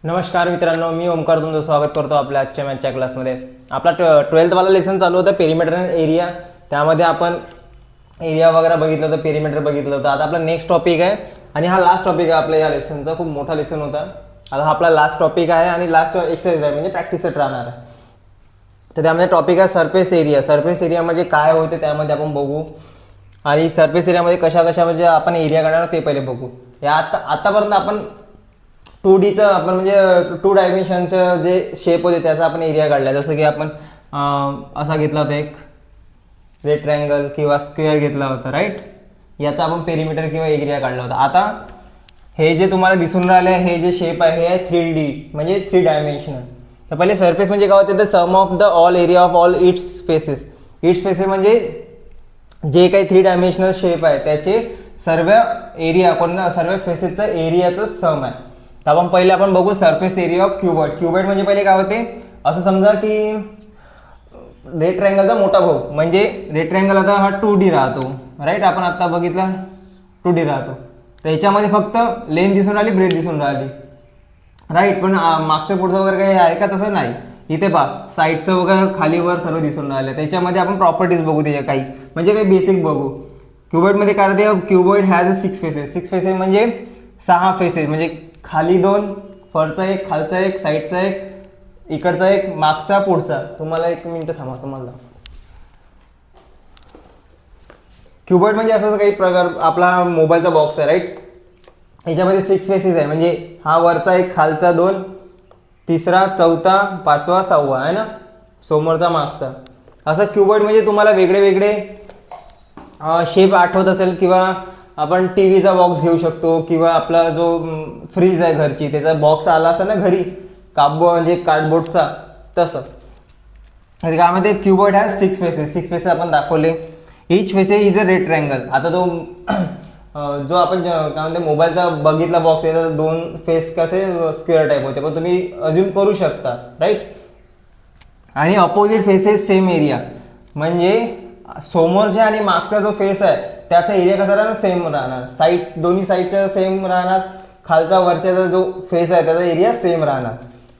नमस्कार मित्रांनो, मी ओमकार तुमचं स्वागत करतो आपल्या आजच्या मॅथच्या क्लासमध्ये. आपला 12th वाला लेसन चालू होतं पेरिमीटर अँड एरिया. त्यामध्ये आपण एरिया वगैरे बघितलं होतं, पेरिमीटर बघितलं होतं. आता आपला नेक्स्ट टॉपिक आहे आणि हा लास्ट टॉपिक आहे आपल्या या लेसनचा. खूप मोठा लेसन होता. आता हा आपला लास्ट टॉपिक आहे आणि लास्ट एक्सरसाइज आहे, म्हणजे प्रॅक्टिस सेट राहणार आहे. तर त्यामध्ये टॉपिक आहे सरफेस एरिया. सरफेस एरिया म्हणजे काय होते त्यामध्ये आपण बघू आणि सरफेस एरियामध्ये कशा म्हणजे आपण एरिया काढणार ते पहिले बघू. या आतापर्यंत आपण 2Dचं आपण म्हणजे 2 डायमेन्शनचं जे शेप होते त्याचा आपण एरिया काढला. जसं की आपण असा घेतला होता, एक रेक्टँगल किंवा स्क्वेअर घेतला होता, राईट. याचा आपण पेरिमीटर किंवा एरिया काढला होता. आता हे जे तुम्हाला दिसून राहिले हे जे शेप आहे हे आहे 3D म्हणजे 3 डायमेन्शनल. तर पहिले सरफेस म्हणजे काय होते, तर sum of the all area of all its faces. Its faces म्हणजे जे काही 3 डायमेन्शनल शेप आहे त्याचे सर्व एरिया सर्व फेसेसचं एरियाचं सम आहे. तर आपण बघू surface area of cuboid. Cuboid म्हणजे पहिले काय होते, असं समजा की रेक्टँगलचा मोठा भाऊ. म्हणजे रेक्टँगल आता हा 2D राहतो, राईट. आपण आता बघितला 2D राहतो. तर याच्यामध्ये फक्त लेंथ दिसून राहिली, ब्रेथ दिसून राहिली, राईट. पण मागचं पुढचं वगैरे काही आहे का, तसं नाही. इथे पहा साईडचं वगैरे खालीवर सर्व दिसून राहिलं. त्याच्यामध्ये आपण प्रॉपर्टीज बघू, त्याच्या काही म्हणजे काही बेसिक बघू. क्युबॉइडमध्ये काय राहते, क्युबॉइड हॅज 6 फेसेस. 6 फेसेस म्हणजे 6 फेसेस, म्हणजे खाली 2, वरचा एक, खालचा एक, साईडचा एक, इकडचा एक, मागचा, पुढचा. तुम्हाला 1 मिनिट थांबा. तुम्हाला क्युबॉइड म्हणजे असं काही प्रकार आपला मोबाईलचा बॉक्स आहे, राईट. याच्यामध्ये 6 फेसेस आहे, म्हणजे हा वरचा एक, खालचा 2, तिसरा, चौथा, 5वा, 6वा आहे ना, समोरचा, मागचा. असं क्युबॉइड म्हणजे तुम्हाला वेगळे वेगळे शेप आठवत असेल, किंवा आपण टीव्हीचा बॉक्स घेऊ शकतो, किंवा आपला जो फ्रीज आहे घरची त्याचा बॉक्स आला असेल ना घरी, म्हणजे कार्डबोर्डचा, तसं. त्यामध्ये क्युबॉइड हॅज 6 फेसेस. 6 फेसेस आपण दाखवले. इच फेसेस इज अ रेक्टँगल. आता तो जो आपण काय म्हणते मोबाईलचा बघितला बॉक्स आहे, तर 2 फेस कसे स्क्वेअर टाईप होते, पण तुम्ही अज्युम करू शकता, राईट. आणि अपोजिट फेसेस सेम एरिया, म्हणजे समोरच्या आणि मागचा जो फेस आहे त्याचा एरिया कसा राहणार, सेम राहणार. साईड दोन्ही साईडचा सेम राहणार. खालचा वरच्याचा जो फेस आहे त्याचा एरिया सेम राहणार,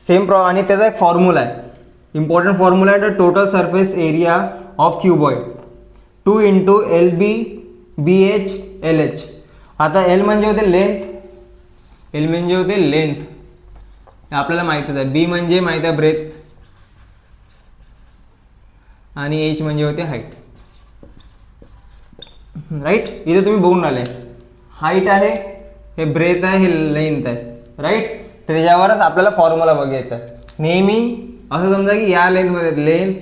सेम. आणि त्याचा एक फॉर्म्युला आहे, इम्पॉर्टंट फॉर्म्युला आहे, the total surface area of cuboid 2 × LB BH LH. आता L म्हणजे होते लेंथ, L म्हणजे होते लेंथ, आपल्याला माहितच आहे. B म्हणजे माहित आहे ब्रेथ, आणि H म्हणजे होते हाईट, राईट. इथे तुम्ही बघून राहिले हाईट आहे, हे ब्रेथ आहे, हे लेंथ आहे, राईट. तर त्याच्यावरच आपल्याला फॉर्म्युला बघायचा आहे. नेहमी असं समजा की या लेंथमध्ये लेंथ,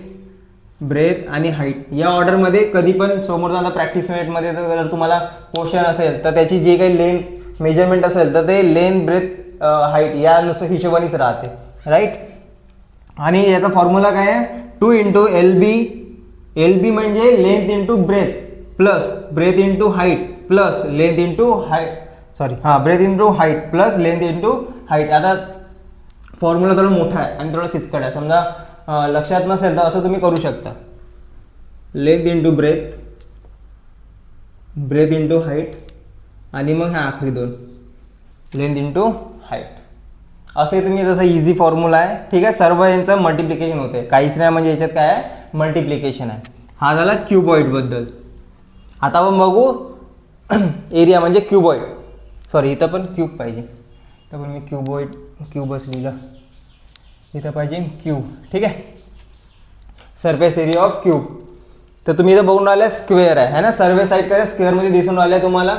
ब्रेथ आणि हाईट या ऑर्डरमध्ये कधी पण समोर जाता प्रॅक्टिस सेटमध्ये जर तुम्हाला क्वेश्चन असेल तर त्याची जे काही लेंथ मेजरमेंट असेल तर ते लेंथ, ब्रेथ, हाईट या हिशोबानेच राहते, राईट. आणि याचा फॉर्म्युला काय आहे, 2 × LB. LB म्हणजे length into breadth plus breadth into height plus length into breath into height plus length into height. आता फॉर्म्युला थोडा मोठा आहे आणि थोडा किचकट आहे, समजा लक्षात नसेल तर असं तुम्ही करू शकता. Length into breath, breath into height, आणि मग ह्या आखरी 2 लेंथ इंटू हाईट. असे तुम्ही जसं इझी फॉर्म्युला आहे, ठीक आहे. सर्व यांचं मल्टिप्लिकेशन होते, काहीच नाही, म्हणजे याच्यात काय आहे, मल्टिप्लिकेशन आहे. हा झाला क्युबॉइड बद्दल. आता आपण बघू एरिया म्हणजे क्युबॉइड. सॉरी, इथं पण क्यूब पाहिजे, तर पण मी क्यूबच लिहिलं. इथं पाहिजे क्यूब, ठीक आहे. Surface area of cube. तर तुम्ही इथं बघून राहिले स्क्वेअर आहे ना, सर्व साईड काय स्क्वेअरमध्ये दिसून राहिले तुम्हाला.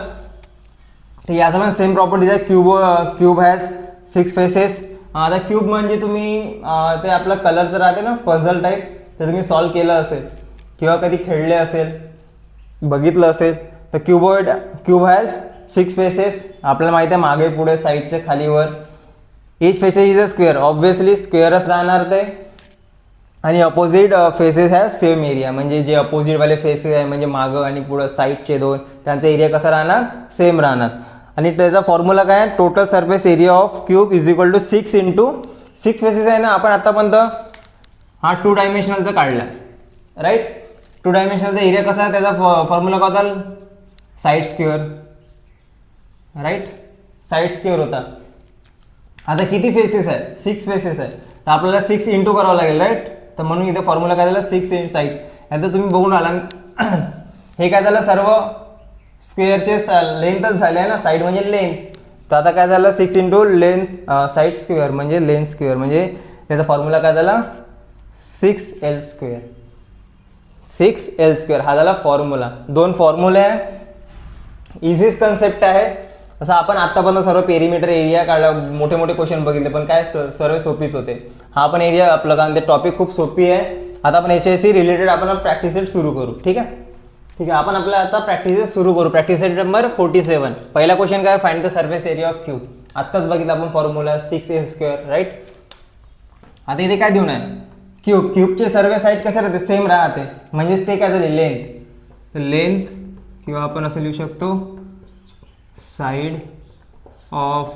तर याचा पण सेम प्रॉपर्टीज आहे. Cube has 6 faces. आता क्यूब म्हणजे तुम्ही ते आपला कलरचं राहते ना, पझल टाईप, तर तुम्ही सॉल्व केलं असेल किंवा कधी खेळले असेल, बघितलं असेल. तर क्यूब हॅज 6 फेसेस. आपल्याला माहिती आहे मागे पुढे साईडचे खालीवर. Each faces is a square, obviously स्क्वेअरच राहणार ते. आणि opposite faces have same area, म्हणजे जे अपोजिटवाले फेसेस आहे म्हणजे मागं आणि पुढं साईडचे 2, त्यांचा एरिया कसा राहणार, सेम राहणार. आणि त्याचा फॉर्म्युला काय आहे, total surface area of cube is equal to 6 × 6 faces आहे ना. आपण आतापर्यंत हा 2 डायमेन्शनलचा काढला, राईट. 2 डायमेन्शनलचा एरिया कसा आहे, त्याचा फॉर्म्युला काय होता, side square, right. Side square होता. आता किती फेसेस आहे, 6 फेसेस आहे, तर आपल्याला 6 इंटू करावं लागेल राईट. तर म्हणून इथे फॉर्म्युला काय झाला, 6 इन साईड. आता तुम्ही बघून आला हे काय झालं, सर्व स्क्वेअरचे लेंथच झाले आहे ना, साईड म्हणजे लेंथ. तर आता काय झालं, 6 इंटू लेंथ साईड स्क्वेअर म्हणजे लेंथ स्क्वेअर, म्हणजे त्याचा फॉर्म्युला काय झाला 6L स्क्वेअर. 6L स्क्वेअर हा झाला फॉर्म्युला. 2 फॉर्म्युले आहे, इझीच कन्सेप्ट आहे. असं आपण आतापर्यंत सर्व पेरिमीटर एरिया काढला, मोठे मोठे क्वेश्चन बघितले, पण काय सर्व सोपीच होते. हा पण एरिया आपलं कारण ते टॉपिक खूप सोपी आहे. आता आपण याच्याशी रिलेटेड आपण प्रॅक्टिस सेट सुरू करू. ठीक आहे, ठीक आहे. आपण आपल्या आता प्रॅक्टिस सुरू करू. Practice set number 47. पहिला क्वेश्चन काय, find the surface area of cube. आत्ताच बघितलं आपण फॉर्म्युला 6L स्क्वेअर राईट. आता इथे काय देऊन आहे, क्यूब. क्यूबचे सर्व साईड कसे राहते, सेम राहते, म्हणजे ते काय झाले लेंथ. तर लेंथ किंवा आपण असं लिहू शकतो side of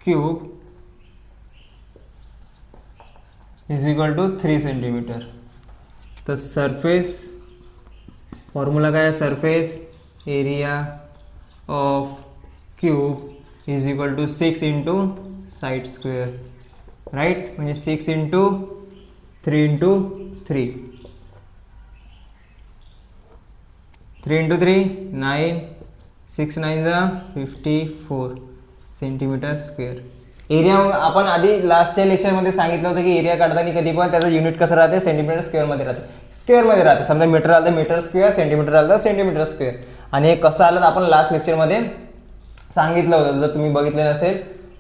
cube is equal to 3 centimetre. तर सरफेस फॉर्म्युला काय आहे, surface area of cube is equal to 6 into side square right. म्हणजे 6 into 3 into 3, 3 into 3 9, 6 9 54 centimetre square. Area आपण आधी लास्टच्या लेक्चरमध्ये सांगितलं होतं की एरिया काढताना कधी पण त्याचं युनिट कसं राहते, सेंटीमीटर स्क्वेअरमध्ये राहते. स्क्वेअरमध्ये राहते, समजा मीटर आलं तर मीटर स्क्वेअर, सेंटीमीटर आलं तर सेंटीमीटर स्क्वेअर. आणि हे कसं आलं तर आपण लास्ट लेक्चरमध्ये सांगितलं होतं. जर तुम्ही बघितलं नसेल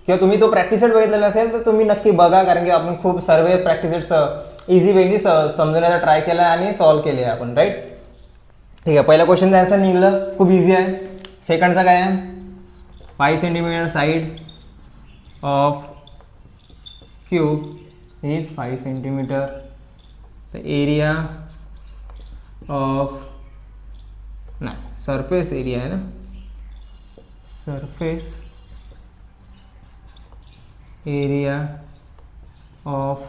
किंवा तुम्ही तो प्रॅक्टिस सेट बघितलेला नसेल तर तुम्ही नक्की बघा, कारण की आपण खूप सर्व प्रॅक्टिस सेट्स इझी वेगळी समजवण्याचा ट्राय केला आणि सॉल्व्ह केले आहे आपण राईट. ठीक आहे, पहिला क्वेश्चनचा आन्सर निघलं, खूप इझी आहे. सेकंडचा काय आहे, 5 centimetre side of cube is 5 centimetre. तर एरिया ऑफ नाही सरफेस एरिया आहे ना, surface area of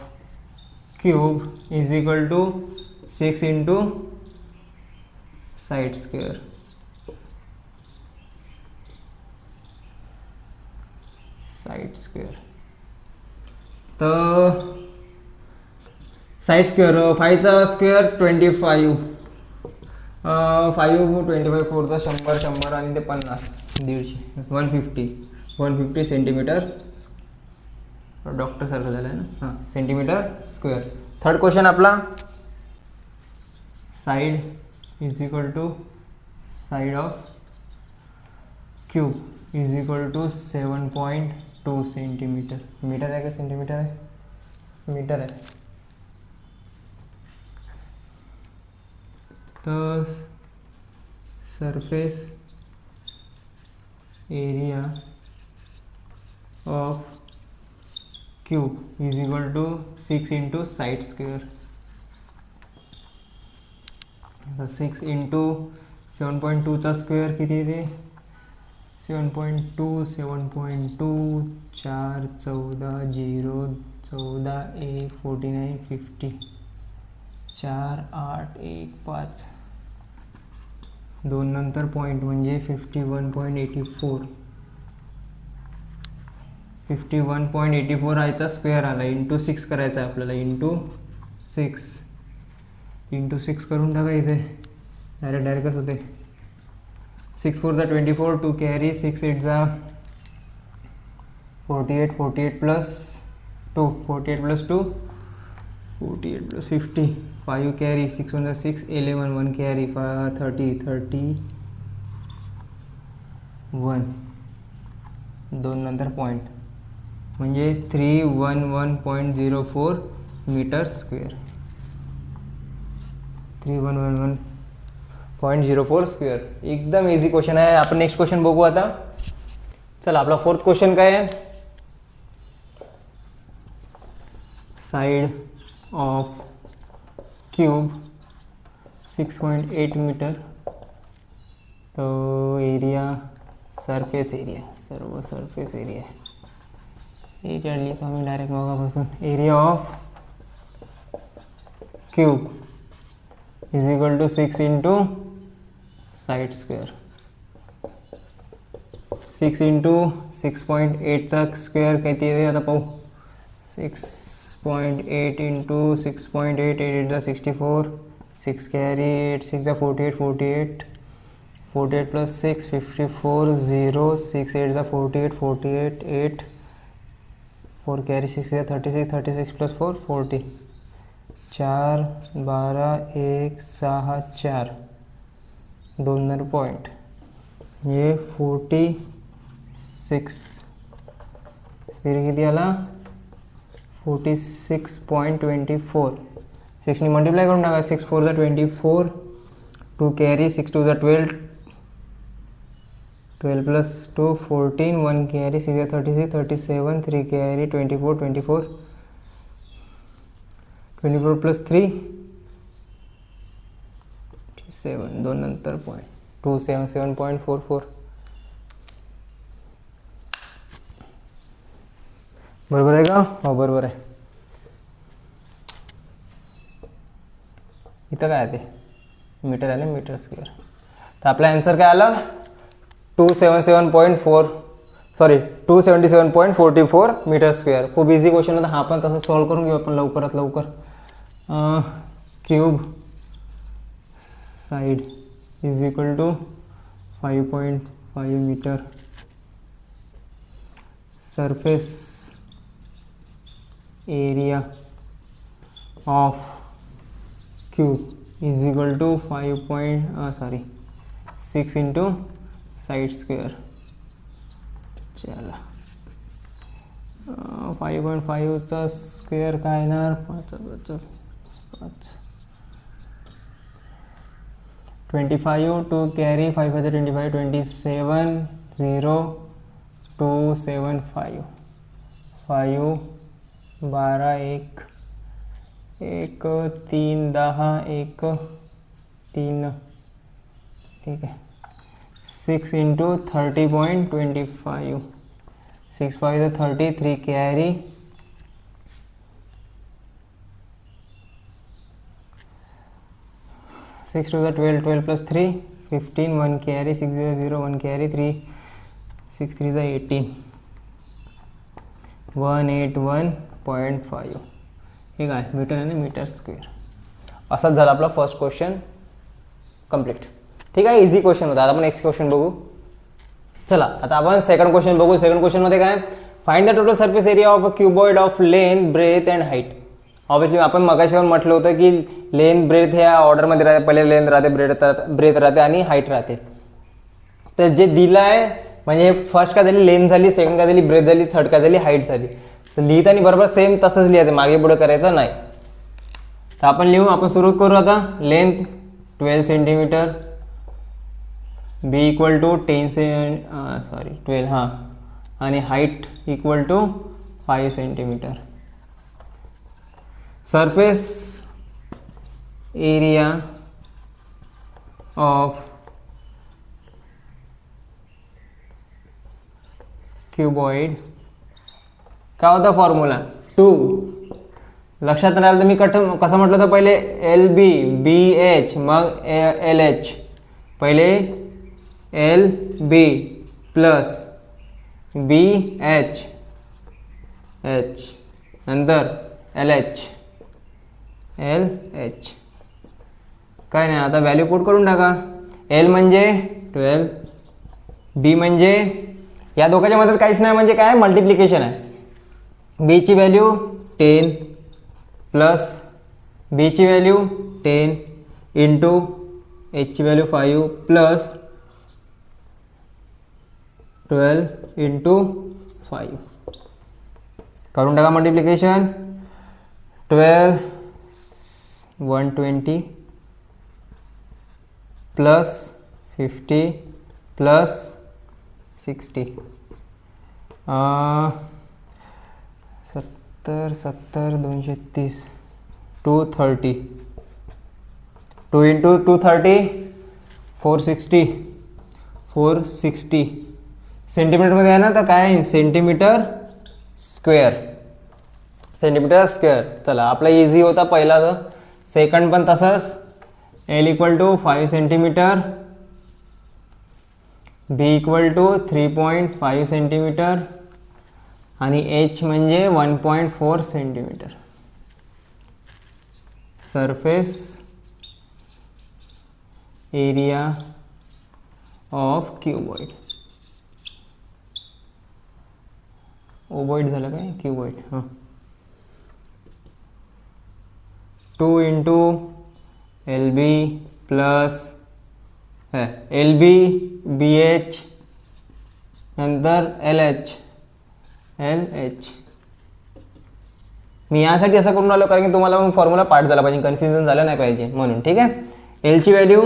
cube is equal to 6 into side square. Side square तर साइड स्क्वेअर 5चा स्क्वेअर 25, 5 25 4चा 100 100 आणि ते 50 150 150 सेंटीमीटर. डॉक्टर सारखं झालं आहे ना, हां सेंटीमीटर स्क्वेअर. थर्ड क्वेश्चन आपला, side is equal to side of cube is equal to 7.2 centimetre. Metre आहे का सेंटीमीटर आहे, मीटर आहे. तर surface area of cube is equal to 6 into side square. 6 into 7.2चा स्क्वेअर किती येते, 7.2 7.2 4 14 0 14 1 49 50 4 8 1 5 2 नंतर पॉईंट म्हणजे 51.84 51.84 आयचा स्क्वेअर आला, इंटू 6 करायचा आहे आपल्याला, इंटू 6 करून टाका इथे, डायरेक्टच होते. 6 4 24 2 carry 6 8 48 48 plus 2 48 plus 2 48 plus 50 5 carry 6 1 6 11 1 carry 30 31 2 नंतर पॉईंट म्हणजे 311.04 मीटर स्क्वेअर. 311.04 स्क्वेअर. एकदम इझी क्वेश्चन आहे. आपण नेक्स्ट क्वेश्चन बघू आता. चला आपला फोर्थ क्वेश्चन काय आहे, साइड ऑफ क्यूब 6.8 मीटर. तो एरिया सरफेस एरिया, सर्व सरफेस एरिया हे काढली तर आम्ही डायरेक्ट बघापासून. Area of cube is equal to 6 into side square. 6 into 6.8चा स्क्वेअर किती आहे आता पाहू. 6.8 into 6.8, 8 8 64, 6 carry, 8 6 48, 48 plus 6 54, 0 6 8 48, 48 8 4 carry 6 36, 36 plus 4 40, 4 12 1 6 4 2 point, ये 46 फिर किती आला 46.24. 6 ने मल्टिप्लाय करून टाका. 6 4 24, 2 carry 6 2 12, 12 plus 2 14, 1 carry 6 36, 37, 3 carry 24 24 plus 3 7 2 नंतर पॉईंट 277.44. बरोबर आहे का? हो बरोबर आहे. इथं काय आहे ते मीटर आले, मीटर स्क्वेअर. तर आपला आन्सर काय आला 277.44 मीटर स्क्वेअर. खूप इझी क्वेश्चन होता हा, पण तसं सॉल्व करून घेऊ आपण लवकरात लवकर. Cube side is equal to 5.5 metre. Surface area of cube is equal to 6 into side square. चला 5.5चा स्क्वेअर काय येणार 5 25, 2 कॅरी 5 25, 27 0 2 7 5 5 12 1 1 3 10 1 3. ठीक आहे. 6 into 30.25, 6 5 30, 3 carry 6 2 12, 12 plus 3 15, 1 carry 6 0 0, 1 carry 3 6 3 18, 181.5. हे काय मीटर आणि मीटर स्क्वेअर. असाच झाला आपला फर्स्ट क्वेश्चन कंप्लीट. ठीक आहे, इझी क्वेश्चन होता. आता आपण नेक्स्ट क्वेश्चन बघू. चला आता आपण सेकंड क्वेश्चन बघू. सेकंड क्वेश्चन मध्ये काय find the total surface area of a cuboid of length breadth and height. Obviously आपण मगाशी पण म्हटलं होतं की लेंथ ब्रेथ ह्या ऑर्डरमध्ये राहते. पहिले लेंथ राहते, ब्रेथ राहते आणि हाईट राहते. तर जे दिलं आहे म्हणजे फर्स्ट काय झाली लेंथ झाली, सेकंड काय झाली ब्रेथ झाली, थर्ड काय झाली हाईट झाली. तर लिहिताना बरोबर सेम तसंच लिहायचं, मागे पुढे करायचं नाही. तर आपण लिहू, आपण सुरू करू आता. Length 12 centimetre, B equal to 12 हां, आणि height equal to 5 centimetre. Surface area of cuboid काय होता फॉर्म्युला 2. लक्षात राहिलं तर मी कसं म्हटलं होतं पहिले एल बी बी एच मग एल एच. पहिले एल बी प्लस बी एच एच नंतर एल एच काय नाही. आता व्हॅल्यू पुट करून टाका. एल म्हणजे 12, बी म्हणजे या दोघांच्या मध्ये काहीच नाही म्हणजे काय मल्टिप्लिकेशन आहे. बी ची व्हॅल्यू 10 प्लस बी ची व्हॅल्यू 10 इंटू एच ची व्हॅल्यू 5 प्लस 12 इंटू 5 करून टाका मल्टिप्लिकेशन. 12 120 प्लस 50 प्लस 60 70 230 230 2 इंटू 230 460 सेंटीमीटरमध्ये आहे ना. तर काय सेंटीमीटर स्क्वेअर. चला आपला इझी होता पहिला. तर सेकंड पण तसंच. L equal to 5 centimetre B equal to 3.5 centimetre आणि एच म्हणजे 1.4 centimetre. Surface area of cuboid. ओबॉइड झालं काय, क्यूबॉइड. हां, 2 into L B plus L B B H नंतर एल एच एल एच. मी यासाठी असं करून आलो कारण की तुम्हाला फॉर्म्युला पाठ झाला पाहिजे, कन्फ्युजन झालं नाही पाहिजे म्हणून. ठीक आहे. एलची व्हॅल्यू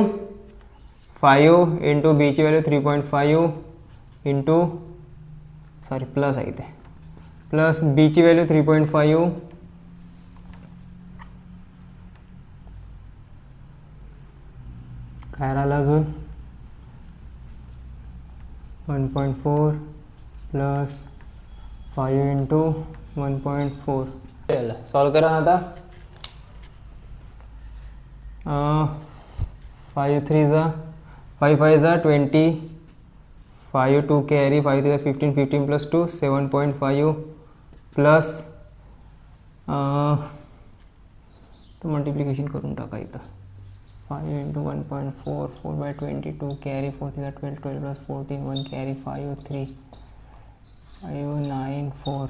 5 इंटू बीची व्हॅल्यू 3.5 इंटू सॉरी प्लस आहे इथे, प्लस बीची व्हॅल्यू 3.5 काय राहिलं अजून 1.4 प्लस 5 इंटू 1.4. सॉल्व करा आता. 5 3 जा 5 5 जा 20, 5 2 कॅरी 5 3 15, 15 प्लस 2 7.5 प्लस तर मल्टिप्लिकेशन करून टाका इथं. 5 into 1.4 4/22 carry 4 3 12 12 plus 14 1 carry 5 3 5 9 4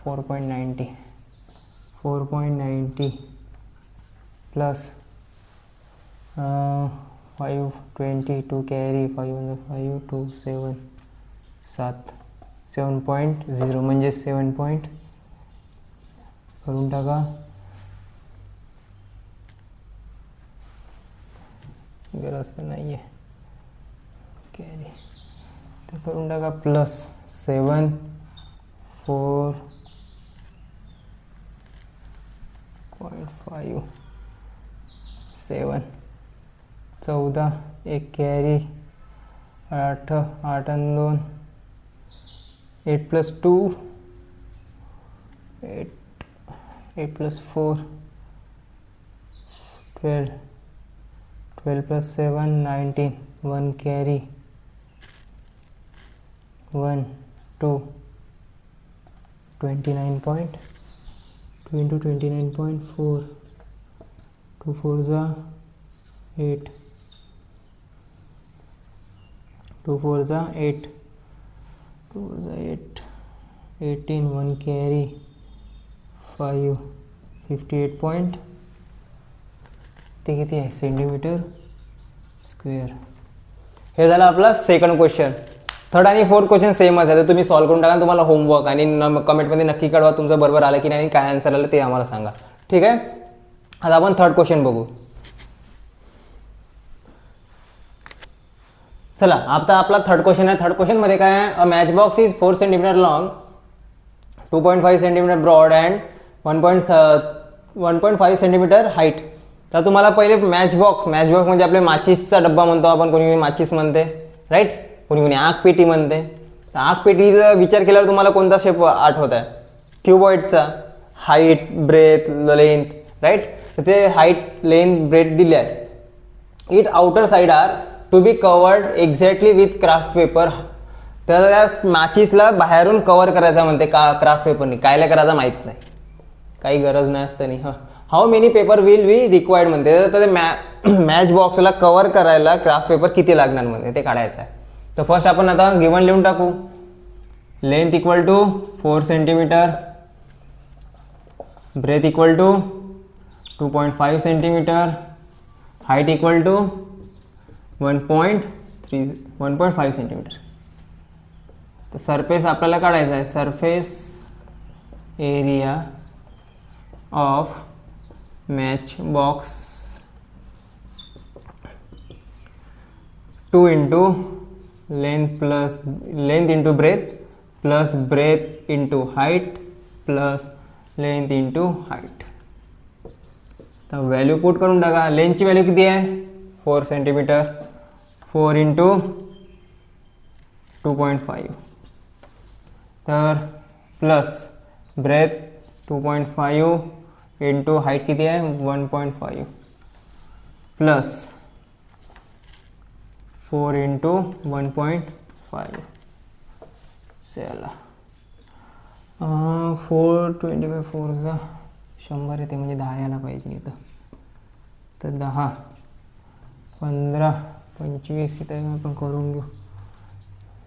4.90 plus 5 20 2 carry 5 5 2 7 7.0 म्हणजे 7 पॉईंट करून टाका. गरज तर नाही आहे कॅरी ते करून टाका. प्लस 7 4.5 7 14 1 कॅरी 8 8 आणि 2 8 plus 2 8 plus 4 12 12 plus 7 19 1 carry 1 2 29 point 2 into 29.4 2 4 जा 8 2 4 जा 8 2 जा 8 18 1 कॅरी 5 58 पॉइंट ते किती आहे सेंटीमीटर स्क्वेअर. हे झालं आपला सेकंड क्वेश्चन. थर्ड आणि फोर्थ क्वेश्चन सेमच आहे, तर तुम्ही सॉल्व करून टाका. तुम्हाला होमवर्क आणि कमेंटमध्ये नक्की कळवा तुमचं बरोबर आलं की नाही, काय आन्सर आलं ते आम्हाला सांगा. ठीक आहे. आता आपण थर्ड क्वेश्चन बघू. चला आता आपला थर्ड क्वेश्चन आहे. थर्ड क्वेश्चन मध्ये काय आहे, a match box is 4 centimetre long 2.5 centimetre broad and 1.5 centimetre height. तर तुम्हाला पहिले मॅच बॉक्स म्हणजे आपले माचीसचा डब्बा म्हणतो आपण, कोणी माचीस म्हणते राईट, कोणी आग पेटी म्हणते. तर आग पेटीचा विचार केल्यावर तुम्हाला कोणता शेप आठवत आहे, क्यूबॉइडचा. Height breadth length right. तर ते हाईट लेंथ ब्रेथ दिले आहे. It outer side are to be covered exactly with craft paper. तर त्या माचीसला बाहेरून कव्हर करायचा म्हणते का क्राफ्ट पेपरनी, कायला करायचा माहीत नाही, काही गरज नाही असतं नाही. How many paper will be required म्हणते. तर ते मॅच बॉक्सला कव्हर करायला क्राफ्ट पेपर किती लागणार म्हणते ते काढायचं आहे. तर फर्स्ट आपण आता गिवन लिहून टाकू. Length equal to 4 centimetre, breadth equal to 2.5 centimetre, height equal to 1.5 centimetre. तर सरफेस आपल्याला काढायचा आहे. Surface area of match box 2 into length into breadth plus breadth into height plus length into height. तर value put करून टाका. लेंथची value किती आहे 4 centimetre, 4 into 2.5 तर प्लस ब्रेथ 2.5 इंटू हाईट किती आहे 1.5 प्लस 4 इंटू 1.5. चला 425 4चा 100 येते म्हणजे 10 यायला पाहिजे इथं. तर 10 15 25 इथं आपण करून घेऊ.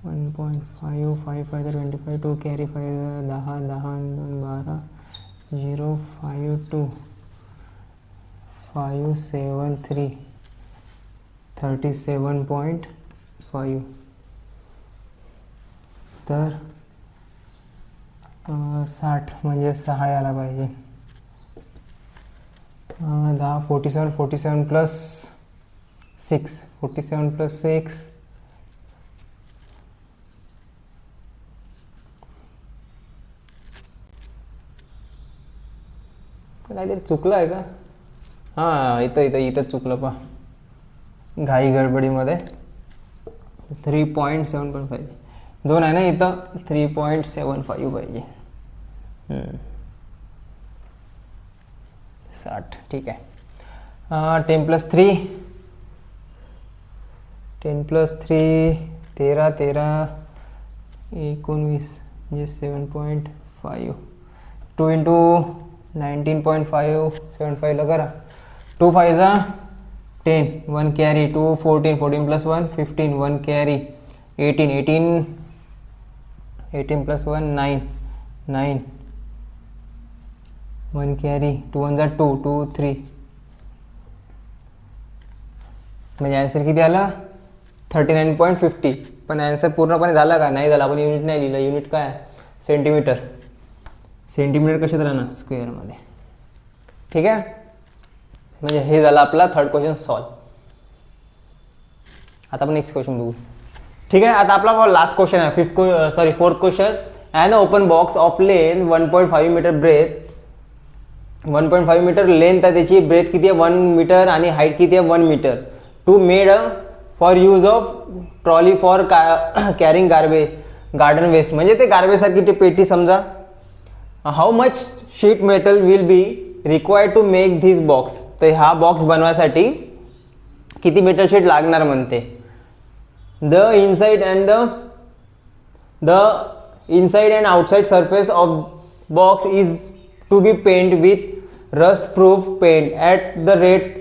1.5 5 5 25 2 कॅरी 5 10 10 12 0 5 2 5 7 3 37.5. तर 60 म्हणजे 6 यायला पाहिजे. 10 47 47 प्लस 6 47 प्लस 6 काहीतरी चुकलं आहे का? हां इथं इथं इथं चुकलं पा घाई गडबडीमध्ये. 3.7.5 2 आहे ना इथं. 3.75 पाहिजे. 60 ठीक आहे. 10 प्लस 3 10 प्लस 3 13 13 19 म्हणजे 7.5 2 इंटू 19.5 75 ला करा. 2 5 10 1 carry 2 14 14 plus 1 15 1 carry 18 18 18 plus 1 9 9 1 carry 2 1 2 2 3 म्हणजे ॲन्सर किती आला 39.50. पण ॲन्सर पूर्णपणे झाला का नाही झाला. आपण युनिट नाही लिहिलं. युनिट काय सेंटीमीटर. सेंटीमीटर कशात राहणार स्क्वेअरमध्ये. ठीक आहे. म्हणजे हे झालं आपला थर्ड क्वेश्चन सॉल्व. आता आपण नेक्स्ट क्वेश्चन बघू. ठीक आहे. आता आपला लास्ट क्वेश्चन आहे fourth question. An open box of length 1.5 metre breadth 1.5 metre length आहे त्याची. ब्रेथ किती आहे 1 मीटर आणि हाईट किती आहे 1 metre. To made for use of trolley for carrying garden waste. म्हणजे ते गार्बेजसारखी ते पेटी समजा. How much sheet metal will be required to make this box. तर हा बॉक्स बनवायसाठी किती मेटल शीट लागणार म्हणते. The inside and outside surface of box is to be paint with rust proof paint at the rate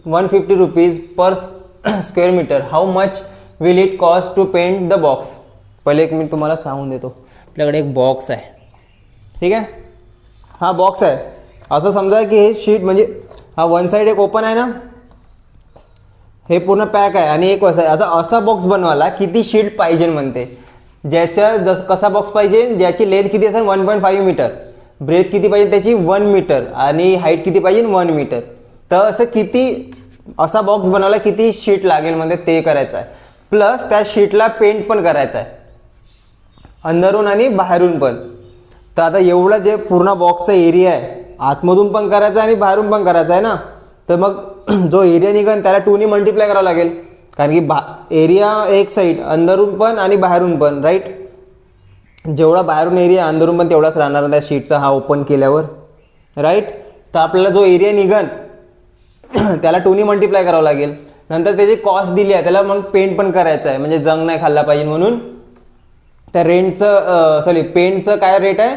150 rupees per square metre. How much will it cost to paint the box. पहिले एक मी तुम्हाला सांगून देतो. आपल्याकडे एक box आहे. ठीक आहे. हा बॉक्स आहे. असं समजा की हे शीट म्हणजे हा वन साईड एक ओपन आहे ना. हे पूर्ण पॅक आहे आणि एक वसा आहे. आता असा बॉक्स बनवायला किती शीट पाहिजे म्हणते. ज्याच्या कसा बॉक्स पाहिजे ज्याची लेंथ किती असेल 1.5 मीटर. ब्रेथ किती पाहिजे त्याची 1 मीटर आणि हाईट किती पाहिजे 1 मीटर. तर असं किती असा बॉक्स बनवायला किती शीट लागेल म्हणजे ते करायचं आहे. प्लस त्या शीटला पेंट पण करायचं आहे अंदरून आणि बाहेरून पण. तर आता एवढं जे पूर्ण बॉक्सचा एरिया आहे आतमधून पण करायचं आहे आणि बाहेरून पण करायचं आहे ना. तर मग जो एरिया निघन त्याला 2 ने मल्टिप्लाय करावं लागेल. कारण की एरिया एक साईड अंदरून पण आणि बाहेरून पण राईट. जेवढा बाहेरून एरिया अंदरून पण तेवढाच राहणार त्या शीटचा हा ओपन केल्यावर राईट. तर आपल्याला जो एरिया निघन त्याला 2 ने मल्टिप्लाय करावं लागेल. नंतर त्याची कॉस्ट दिली आहे त्याला मग पेंट पण करायचं आहे म्हणजे जंग नाही खाल्ला पाहिजे म्हणून. त्या पेंटचं काय रेट आहे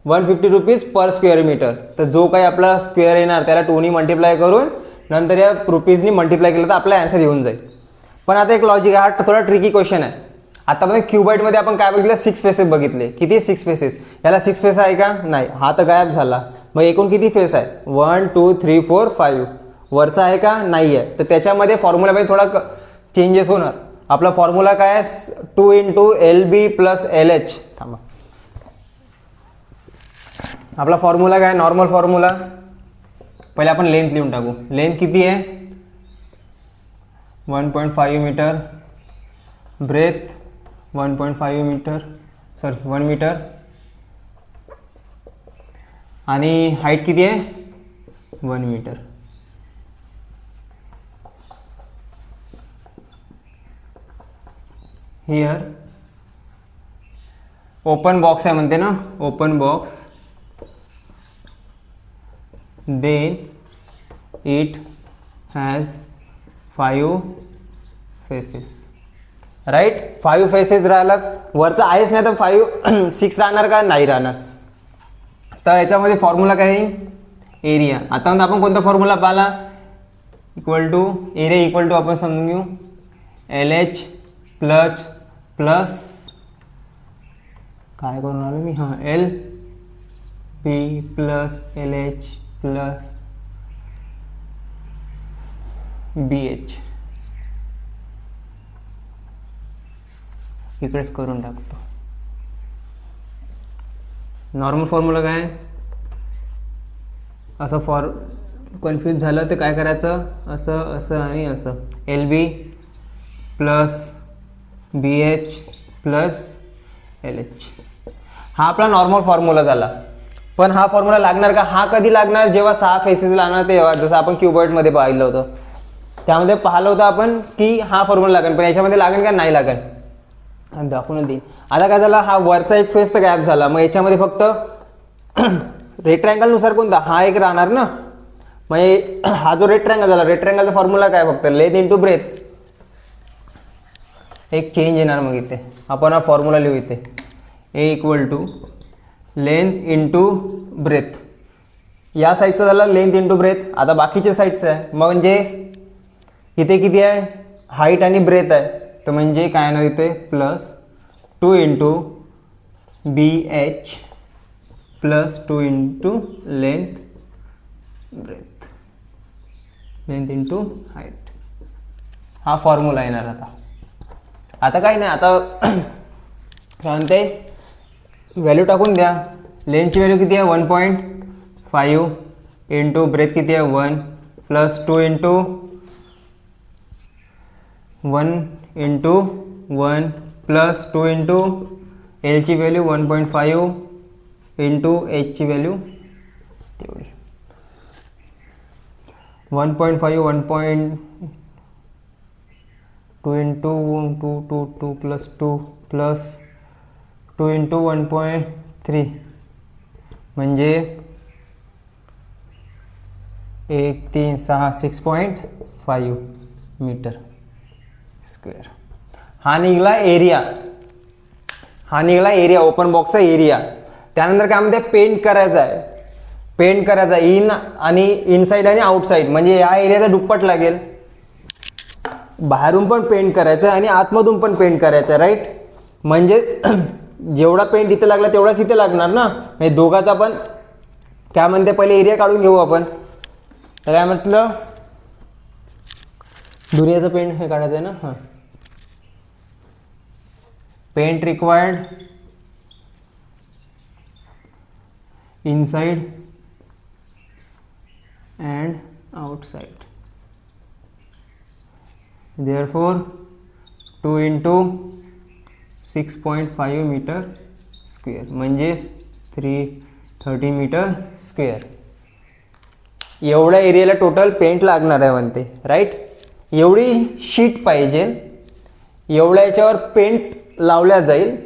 150 रुपीज पर स्क्वेअर मीटर. तर जो काही आपला स्क्वेअर येणार त्याला 2 ने मल्टिप्लाय करून नंतर या रुपीजनी मल्टिप्लाय केलं तर आपला ॲन्सर येऊन जाईल. पण आता एक लॉजिक आहे. हा थोडा ट्रिकी क्वेश्चन आहे. आतापर्यंत क्युबाईटमध्ये आपण काय बघितलं 6 फेसेस बघितले. किती 6 फेसेस. याला 6 फेस आहे का नाही. हा तर गायब झाला. मग एकूण किती फेस आहे 1 2 3 4 5. वरचा आहे का नाही आहे. तर त्याच्यामध्ये फॉर्म्युलामध्ये थोडा चेंजेस होणार. आपला फॉर्म्युला काय आहे 2 इंटू LB प्लस LH. थांबा आपला फॉर्म्युला काय नॉर्मल फॉर्म्युला. पहिले आपण लेंथ लिहून टाकू. लेंथ किती आहे 1.5 मीटर. ब्रेथ 1.5 मीटर 1 मीटर आणि हाईट किती आहे 1 मीटर. हियर ओपन बॉक्स आहे म्हणते ना. Open box then it has 5 faces. Right. 5 faces राहिला, वरचा आहेच नाही तर 5 6 राहणार का, नाही राहणार. तर याच्यामध्ये फॉर्म्युला काय येईल, एरिया. आता आपण कोणता फॉर्म्युला पाहिला, equal to area equal to आपण समजून घेऊ LH प्लस प्लस काय करून आलो मी, हां LP plus LH plus BH. इकडेच करून टाकतो. नॉर्मल फॉर्म्युला काय, असं कन्फ्यूज झालं तर काय करायचं, असं असं आणि असं, LB plus BH plus LH. हा आपला नॉर्मल फॉर्म्युला झाला. पण हा फॉर्म्युला लागणार का, हा कधी लागणार, जेव्हा 6 फेसेस लागणार तेव्हा. जसं आपण क्युबॉइडमध्ये पाहिलं होतं, त्यामध्ये पाहिलं होतं आपण की हा फॉर्म्युला लागेल. पण याच्यामध्ये लागेल का, नाही लागेल, दाखवून देईन. आता काय झालं, हा वरचा एक फेस तर गॅप झाला. मग याच्यामध्ये फक्त रेक्टँगल नुसार कोणता, हा एक राहणार ना. मग हा जो रेक्टँगल झाला, रेक्टँगलचा फॉर्म्युला काय, फक्त लेंथ इंटू ब्रेथ. एक चेंज येणार. मग इथे आपण हा फॉर्म्युला लिहू इथे, A equal to length into breadth. या साईडचा झाला लेंथ इंटू ब्रेथ. आता बाकीच्या साईडचं आहे, म्हणजे इथे किती आहे, हाईट आणि ब्रेथ आहे. तर म्हणजे काय येणार इथे, plus 2 into BH plus 2 into length breadth, length into height. हा फॉर्म्युला येणार. आता काही नाही, आता काय म्हणते, व्हॅल्यू टाकून द्या. लेंथची व्हॅल्यू किती आहे, 1.5 इंटू ब्रेथ किती आहे, 1 plus 2 into 1 into 1 plus 2 into Lची व्हॅल्यू 1.5 इंटू Hची व्हॅल्यू तेवढी 1.5 1.2 इंटू 2 प्लस 2 प्लस 2 इंटू 1.3 म्हणजे 1 3 6 6.5 मीटर स्क्वेअर. हा निघाला एरिया, हा निघाला एरिया, ओपन बॉक्सचा एरिया. त्यानंतर काय म्हणते, पेंट करायचा आहे. पेंट करायचा इन आणि इनसाइड आणि आउटसाइड, म्हणजे या एरियाचा दुप्पट लागेल. बाहेरून पण पेंट करायचं आहे आणि आतमधून पण पेंट करायचं आहे, राईट. म्हणजे जेवढा पेंट इथे लागला तेवढाच इथे लागणार ना. म्हणजे दोघाचा पण काय म्हणते, पहिले एरिया काढून घेऊ आपण. तर काय म्हटलं, दुनियाचं पेंट हे काढायचं आहे ना. हां, paint required inside and outside, therefore 2 into 6.5 metre square म्हणजे 330 मीटर स्क्वेअर. एवढ्या एरियाला टोटल पेंट लागणार आहे म्हणते, राईट. एवढी शीट पाहिजे, एवढ्या याच्यावर पेंट लावल्या जाईल.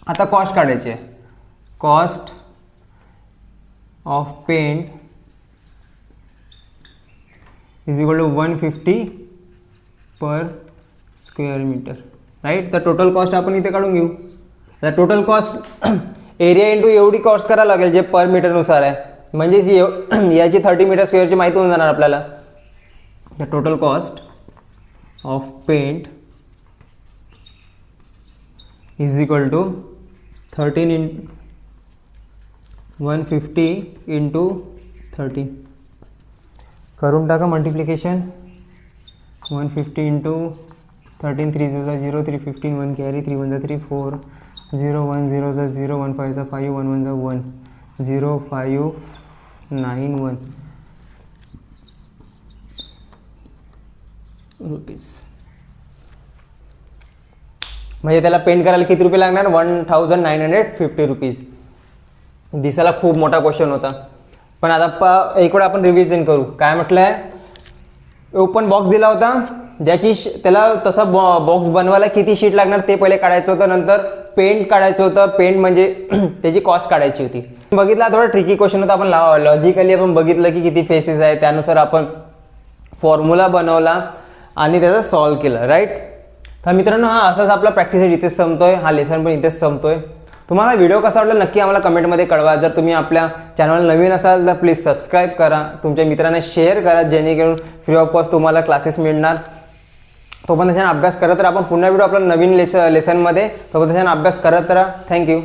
आता कॉस्ट काढायची आहे. Cost of paint is equal to 150 per square metre, right. तर टोटल कॉस्ट आपण इथे काढून घेऊ. तर टोटल कॉस्ट एरिया इंटू एवढी कॉस्ट करायला लागेल जे पर मीटरनुसार आहे. म्हणजेच याची 30 मीटर स्क्वेअरची माहिती होऊन जाणार आपल्याला. The total cost of paint is equal to 150 into 13. करून टाका मल्टिप्लिकेशन. 150 into 13, 3 0 3 15 1 carry 3 1 3 4 0 1 0 0 1 5 5 1 1 1 0 5 9 1 rupees. म्हणजे त्याला पेंट करायला किती रुपये लागणार, 1950 रुपीज. दिसायला खूप मोठा क्वेश्चन होता, पण आता एक वेळा आपण रिव्हिजन करू. काय म्हटलंय, ओपन बॉक्स दिला होता, ज्याची त्याला तसा बॉक्स बनवायला किती शीट लागणार ते पहिले काढायचं होतं. नंतर पेंट काढायचं होतं. पेंट म्हणजे त्याची कॉस्ट काढायची होती. बघितला, थोडा ट्रिकी क्वेश्चन होता. आपण लॉजिकली आपण बघितलं की किती फेसेस आहे, त्यानुसार आपण फॉर्म्युला बनवला आणि त्याचा सॉल्व केलं, राईट. तर मित्रांनो हा असाच आपला प्रॅक्टिस इथेच संपतोय, हा लेसन पण इथेच संपतोय. तुम्हाला व्हिडिओ कसा वाटला नक्की आम्हाला कमेंटमध्ये कळवा. जर तुम्ही आपल्या चॅनल नवीन असाल तर प्लीज सबस्क्राईब करा, तुमच्या मित्रांना शेअर करा, जेणेकरून फ्री ऑफ कॉस्ट तुम्हाला क्लासेस मिळणार. तोपर्यंत त्याच्यानं अभ्यास करत राहा. आपण पुन्हा व्हिडिओ आपला नवीन लेसनमध्ये, तोपर्यंत त्याच्यानं अभ्यास करत राहा. थँक्यू.